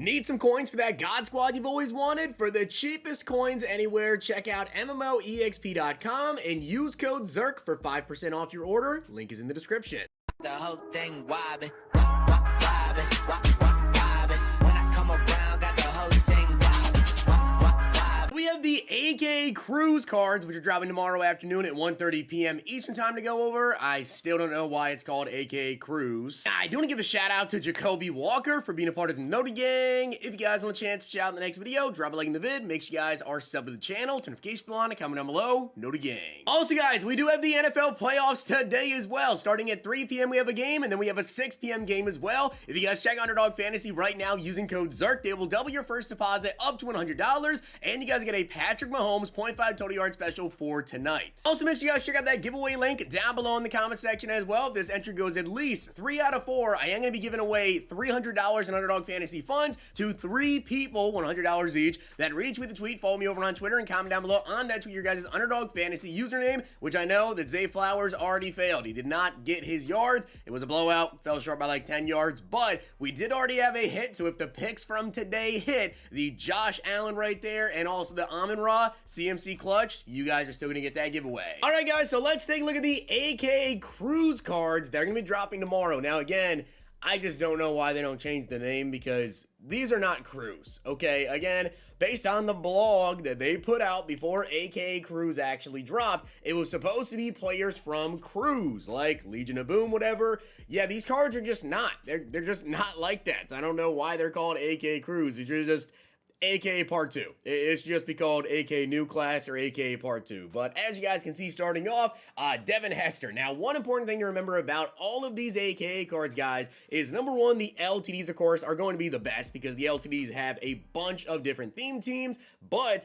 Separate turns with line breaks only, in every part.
Need some coins for that God Squad you've always wanted? For the cheapest coins anywhere, check out MMOEXP.com and use code ZERK for 5% off your order. Link is in the description.
The whole thing wobbin', wobbin', wobbin'. When I come around, got the whole thing wobbin'.
We have the AK Cruise cards, which are dropping tomorrow afternoon at 1:30 p.m. Eastern time to go over. I still don't know why it's called AK Cruise. I do want to give a shout out to Jacoby Walker for being a part of the Noti Gang. If you guys want a chance to shout out in the next video, drop a like in the vid. Make sure you guys are subbed to the channel, turn notification bell on, and comment down below. Noti Gang. Also, guys, we do have the NFL playoffs today as well. Starting at 3 p.m. we have a game, and then we have a 6 p.m. game as well. If you guys check Underdog Fantasy right now using code ZERK, they will double your first deposit up to $100, and you guys get a Patrick Mahomes 0.5 total yard special for tonight. Also, make sure you guys check out that giveaway link down below in the comment section as well. If this entry goes at least 3 out of 4, I am going to be giving away $300 in Underdog Fantasy funds to 3 people, $100 each, that retweet the tweet, follow me over on Twitter, and comment down below on that tweet your guys' Underdog Fantasy username, which I know that Zay Flowers already failed. He did not get his yards. It was a blowout, fell short by like 10 yards, but we did already have a hit, so if the picks from today hit, the Josh Allen right there, and also the Amon-Ra CMC clutch, you guys are still going to get that giveaway. All right, guys, so let's take a look at the AK Cruise cards. They're going to be dropping tomorrow. Now, again, I just don't know why they don't change the name, because these are not Cruise, okay? Again, based on the blog that they put out before AK Cruise actually dropped, it was supposed to be players from Cruise, like Legion of Boom, whatever. Yeah, these cards are just not. They're just not like that. So I don't know why they're called AK Cruise. These are just AK Part 2. It should just be called AK New Class or AK Part 2. But as you guys can see starting off, Devon Hester. Now, one important thing to remember about all of these AK cards, guys, is number one, the LTDs, of course, are going to be the best because the LTDs have a bunch of different theme teams, but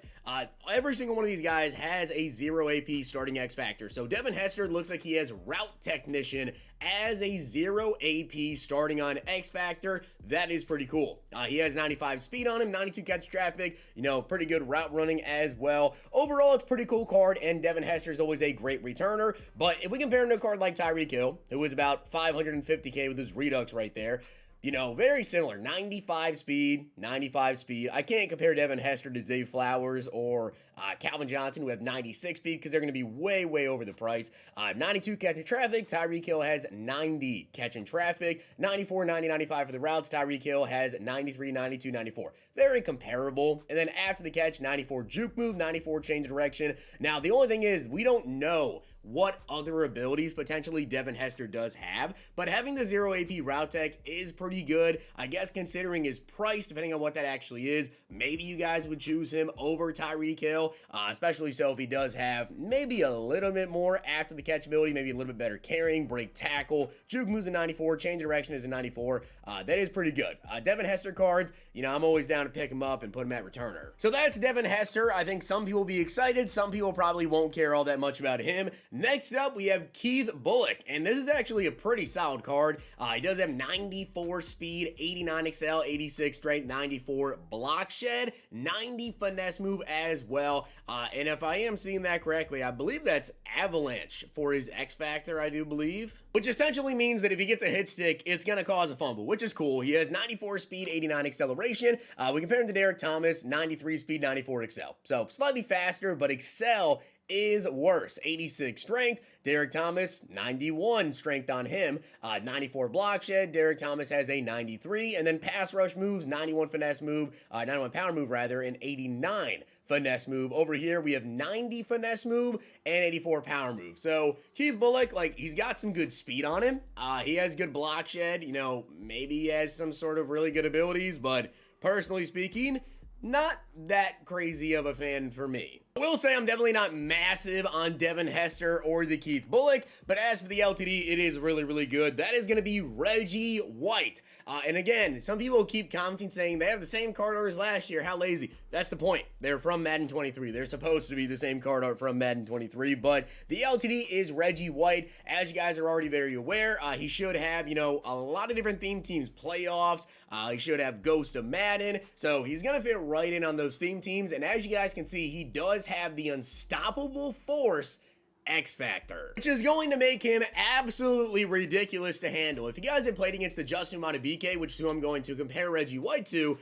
every single one of these guys has a 0 AP starting X Factor. So Devon Hester looks like he has Route Technician as a 0 AP starting on X Factor. That is pretty cool. He has 95 speed on him, 92 catch traffic, you know, pretty good route running as well. Overall, it's a pretty cool card, and Devon Hester is always a great returner. But if we compare him to a card like Tyreek Hill, who was about 550k with his Redux right there, you know, very similar, 95 speed, 95 speed. I can't compare Devon Hester to Zay Flowers or Calvin Johnson, who have 96 speed, because they're going to be way, way over the price. 92 catching traffic. Tyreek Hill has 90 catching traffic. 94, 90, 95 for the routes. Tyreek Hill has 93, 92, 94. Very comparable. And then after the catch, 94 juke move, 94 change of direction. Now, the only thing is, we don't know what other abilities potentially Devon Hester does have, but having the 0 AP route tech is pretty good. I guess considering his price, depending on what that actually is, maybe you guys would choose him over Tyreek Hill, especially so if he does have maybe a little bit more after the catch ability, maybe a little bit better carrying, break tackle, juke moves a 94, change of direction is a 94. That is pretty good. Devon Hester cards, you know, I'm always down to pick him up and put him at returner. So that's Devon Hester. I think some people will be excited, some people probably won't care all that much about him. Next up, we have Keith Bullock, and this is actually a pretty solid card. He does have 94 speed, 89 excel, 86 strength, 94 block shed, 90 finesse move as well. And if I am seeing that correctly, I believe that's avalanche for his X Factor, I do believe. Which essentially means that if he gets a hit stick, it's going to cause a fumble, which is cool. He has 94 speed, 89 acceleration. We compare him to Derek Thomas, 93 speed, 94 excel. So slightly faster, but excel is worse. 86 strength. Derek Thomas, 91 strength on him. 94 block shed. Derek Thomas has a 93. And then pass rush moves, 91 finesse move, 91 power move rather, and 89 finesse move. Over here, we have 90 finesse move and 84 power move. So Keith Bullock, like, he's got some good speed on him. He has good block shed. You know, maybe he has some sort of really good abilities, but personally speaking, not that crazy of a fan for me. I will say I'm definitely not massive on Devon Hester or the Keith Bullock, but as for the LTD, it is really, really good. That is going to be Reggie White. And again, some people keep commenting saying they have the same card art as last year. How lazy. That's the point. They're from Madden 23. They're supposed to be the same card art from Madden 23, but the LTD is Reggie White. As you guys are already very aware, he should have, you know, a lot of different theme teams, playoffs. He should have Ghost of Madden. So he's going to fit right in on those theme teams. And as you guys can see, he does have the unstoppable force X Factor, which is going to make him absolutely ridiculous to handle. If you guys have played against the Justin MADDEN, which is who I'm going to compare Reggie White to,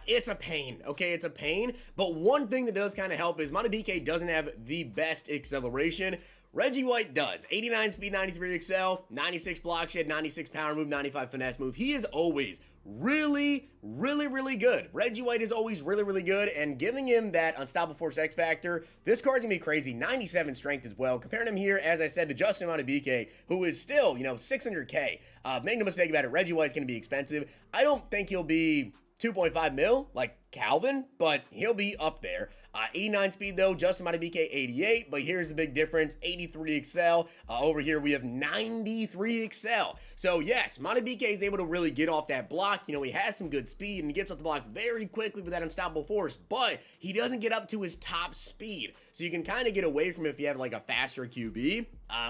it's a pain, okay? It's a pain, but one thing that does kind of help is MADDEN doesn't have the best acceleration. Reggie White does. 89 speed, 93 excel, 96 block shed, 96 power move, 95 finesse move. He is always really good. Reggie White is always really good, and giving him that unstoppable force X factor, this card's gonna be crazy. 97 strength as well. Comparing him here, as I said, to Justin MADDEN, who is still, 600k. Make no mistake about it, Reggie White's gonna be expensive. I don't think he'll be 2.5 mil like Calvin, but he'll be up there. 89 speed though, Justin MADDEN 88, but here's the big difference, 83 excel. Over here we have 93 excel. So yes, MADDEN is able to really get off that block. He has some good speed and he gets off the block very quickly with that unstoppable force, but he doesn't get up to his top speed. So you can kind of get away from it if you have like a faster QB.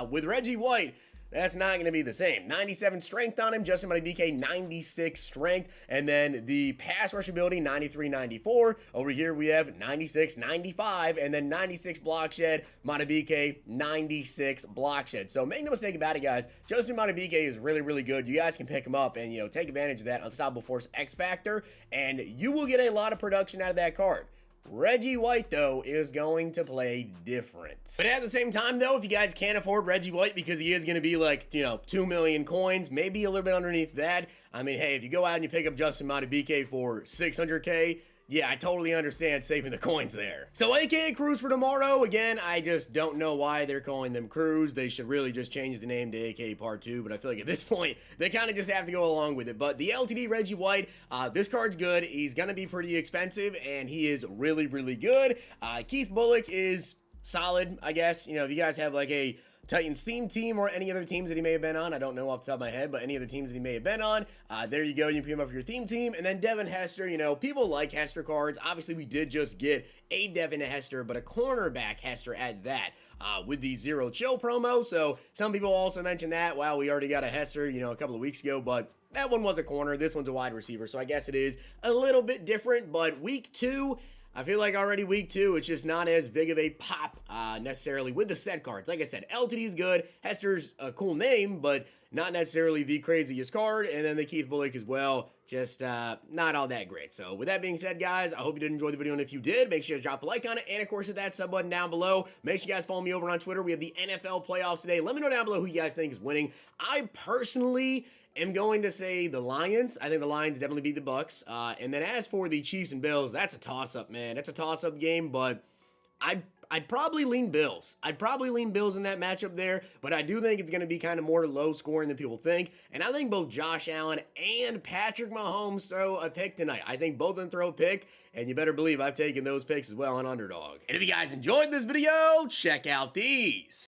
With Reggie White, that's not going to be the same. 97 strength on him, Justin MADDEN 96 strength, and then the pass rush ability 93, 94. Over here we have 96, 95, and then 96 block shed, MADDEN 96 block shed. So make no mistake about it, guys, Justin MADDEN is really good. You guys can pick him up and take advantage of that unstoppable force X factor, and you will get a lot of production out of that card. Reggie White, though, is going to play different. But at the same time, though, if you guys can't afford Reggie White because he is going to be like, 2 million coins, maybe a little bit underneath that. I mean, hey, if you go out and you pick up Justin MADDEN for 600k, yeah, I totally understand saving the coins there. So AKA Crews for tomorrow. Again, I just don't know why they're calling them Crews. They should really just change the name to AKA Part 2, but I feel like at this point, they kind of just have to go along with it. But the LTD Reggie White, this card's good. He's going to be pretty expensive, and he is really good. Keith Bullock is solid, I guess. If you guys have like a Titans theme team or any other teams that he may have been on, I don't know off the top of my head, but any other teams that he may have been on, there you go, you can pick him up for your theme team. And then Devon Hester, people like Hester cards. Obviously we did just get a Devon Hester, but a cornerback Hester at that, with the Zero Chill promo. So some people also mentioned that, wow, we already got a Hester, a couple of weeks ago, but that one was a corner, this one's a wide receiver, so I guess it is a little bit different. But week 2, I feel like already week 2, it's just not as big of a pop necessarily with the set cards. Like I said, LTD is good. Hester's a cool name, but not necessarily the craziest card. And then the Keith Bullock as well, just not all that great. So with that being said, guys, I hope you did enjoy the video. And if you did, make sure to drop a like on it. And of course, hit that sub button down below. Make sure you guys follow me over on Twitter. We have the NFL playoffs today. Let me know down below who you guys think is winning. I personally am going to say the Lions. I think the Lions definitely beat the Bucks. And then as for the Chiefs and Bills, that's a toss-up, man. That's a toss-up game, but I'd probably lean Bills. I'd probably lean Bills in that matchup there, but I do think it's going to be kind of more low scoring than people think. And I think both Josh Allen and Patrick Mahomes throw a pick tonight. I think both of them throw a pick, and you better believe I've taken those picks as well on Underdog. And if you guys enjoyed this video, check out these.